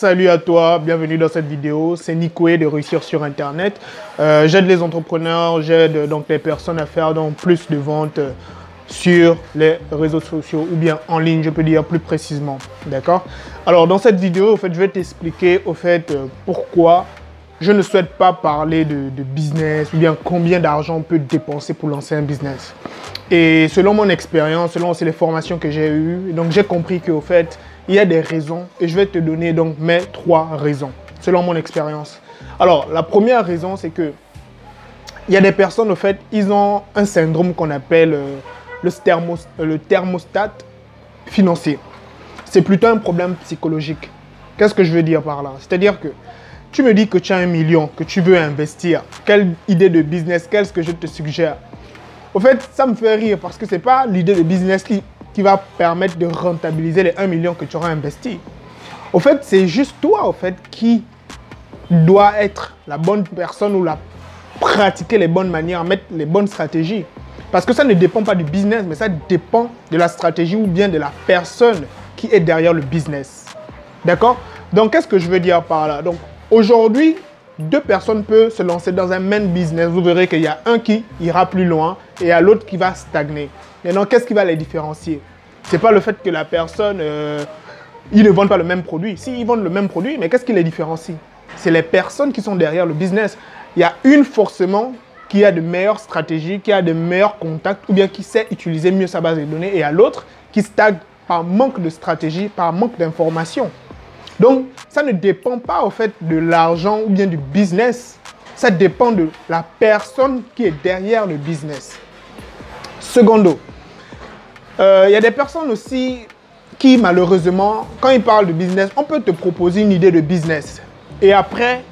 Salut à toi, bienvenue dans cette vidéo. C'est Nikoué de Réussir sur Internet. J'aide les entrepreneurs, j'aide donc les personnes à faire donc plus de ventes sur les réseaux sociaux ou bien en ligne, je peux dire plus précisément. D'accord? Alors dans cette vidéo, je vais t'expliquer pourquoi je ne souhaite pas parler de business ou bien combien d'argent on peut dépenser pour lancer un business. Et selon mon expérience, selon aussi les formations que j'ai eues, donc j'ai compris qu'au fait, il y a des raisons et je vais te donner donc mes 3 raisons selon mon expérience. Alors, la première raison, c'est que il y a des personnes, au fait, ils ont un syndrome qu'on appelle le thermostat financier. C'est plutôt un problème psychologique. Qu'est-ce que je veux dire par là? C'est-à-dire que tu me dis que tu as 1 million, que tu veux investir. Quelle idée de business, qu'est-ce que je te suggère? Au fait, ça me fait rire parce que ce n'est pas l'idée de business qui va permettre de rentabiliser les 1 million que tu auras investi. Au fait, c'est juste toi, au fait, qui doit être la bonne personne ou pratiquer les bonnes manières, mettre les bonnes stratégies. Parce que ça ne dépend pas du business, mais ça dépend de la stratégie ou bien de la personne qui est derrière le business. D'accord? Donc, qu'est-ce que je veux dire par là? Donc, aujourd'hui, 2 personnes peuvent se lancer dans un même business. Vous verrez qu'il y a un qui ira plus loin et il y a l'autre qui va stagner. Maintenant, qu'est-ce qui va les différencier? Ce n'est pas le fait que la personne, ils ne vendent pas le même produit. Si, ils vendent le même produit, mais qu'est-ce qui les différencie? C'est les personnes qui sont derrière le business. Il y a une forcément qui a de meilleures stratégies, qui a de meilleurs contacts ou bien qui sait utiliser mieux sa base de données et il y a l'autre qui stagne par manque de stratégie, par manque d'information. Donc, ça ne dépend pas au fait de l'argent ou bien du business. Ça dépend de la personne qui est derrière le business. Secondo, il y a des personnes aussi qui, malheureusement, quand ils parlent de business, on peut te proposer une idée de business. Et après,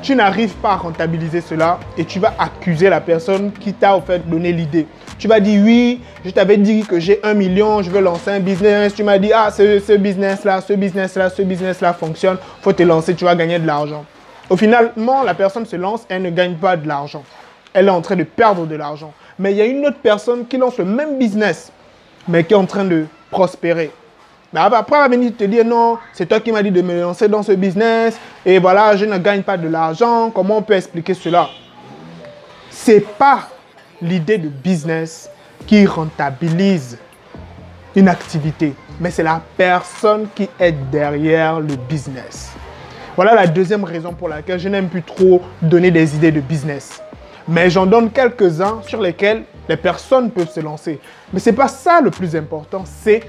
tu n'arrives pas à rentabiliser cela et tu vas accuser la personne qui t'a au fait donné l'idée. Tu vas dire, oui, je t'avais dit que j'ai 1 million, je veux lancer un business. Tu m'as dit, ah, ce business-là fonctionne, il faut te lancer, tu vas gagner de l'argent. Au finalement, la personne se lance et elle ne gagne pas de l'argent. Elle est en train de perdre de l'argent. Mais il y a une autre personne qui lance le même business, mais qui est en train de prospérer. Mais après, elle va venir te dire, non, c'est toi qui m'as dit de me lancer dans ce business, et voilà, je ne gagne pas de l'argent. Comment on peut expliquer cela? Ce n'est pas l'idée de business qui rentabilise une activité, mais c'est la personne qui est derrière le business. Voilà la deuxième raison pour laquelle je n'aime plus trop donner des idées de business. Mais j'en donne quelques-uns sur lesquels les personnes peuvent se lancer. Mais ce n'est pas ça le plus important, c'est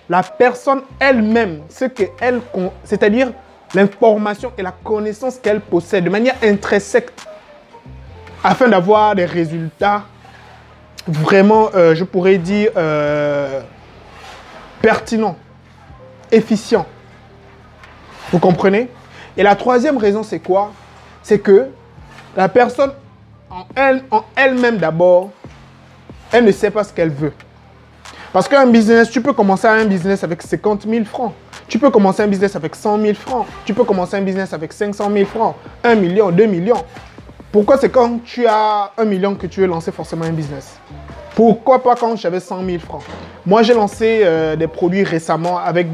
la personne elle-même, c'est-à-dire l'information et la connaissance qu'elle possède de manière intrinsèque afin d'avoir des résultats vraiment, je pourrais dire, pertinents, efficients. Vous comprenez? Et la troisième raison, c'est quoi? C'est que la personne en elle-même d'abord, elle ne sait pas ce qu'elle veut. Parce qu'un business, tu peux commencer un business avec 50 000 francs. Tu peux commencer un business avec 100 000 francs. Tu peux commencer un business avec 500 000 francs. 1 million, 2 millions. Pourquoi c'est quand tu as 1 million que tu veux lancer forcément un business? Pourquoi pas quand j'avais 100 000 francs? Moi, j'ai lancé des produits récemment avec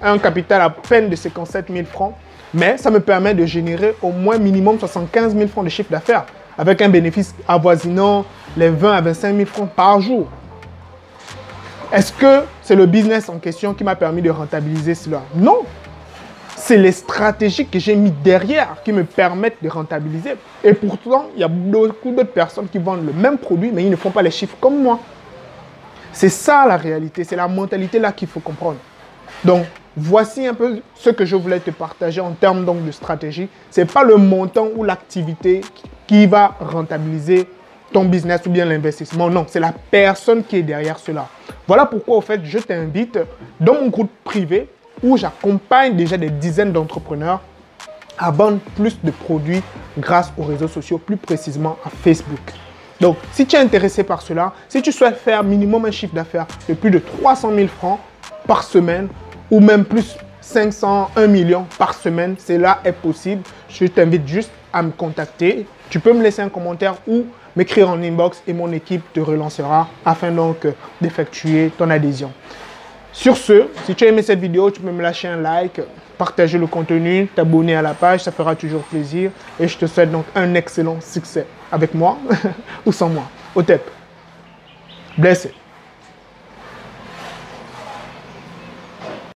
un capital à peine de 57 000 francs. Mais ça me permet de générer au moins minimum 75 000 francs de chiffre d'affaires avec un bénéfice avoisinant les 20 à 25 000 francs par jour. Est-ce que c'est le business en question qui m'a permis de rentabiliser cela? Non. C'est les stratégies que j'ai mis derrière qui me permettent de rentabiliser. Et pourtant, il y a beaucoup d'autres personnes qui vendent le même produit, mais ils ne font pas les chiffres comme moi. C'est ça la réalité, c'est la mentalité là qu'il faut comprendre. Donc, voici un peu ce que je voulais te partager en termes donc de stratégie. Ce n'est pas le montant ou l'activité qui va rentabiliser ton business ou bien l'investissement. Non, c'est la personne qui est derrière cela. Voilà pourquoi, au fait, je t'invite dans mon groupe privé où j'accompagne déjà des dizaines d'entrepreneurs à vendre plus de produits grâce aux réseaux sociaux, plus précisément à Facebook. Donc, si tu es intéressé par cela, si tu souhaites faire minimum un chiffre d'affaires de plus de 300 000 francs par semaine ou même plus 500, 1 million par semaine, cela est possible. Je t'invite juste à me contacter. Tu peux me laisser un commentaire ou m'écrire en inbox et mon équipe te relancera afin donc d'effectuer ton adhésion. Sur ce, si tu as aimé cette vidéo, tu peux me lâcher un like, partager le contenu, t'abonner à la page, ça fera toujours plaisir. Et je te souhaite donc un excellent succès avec moi ou sans moi. Au TEP. Blessé.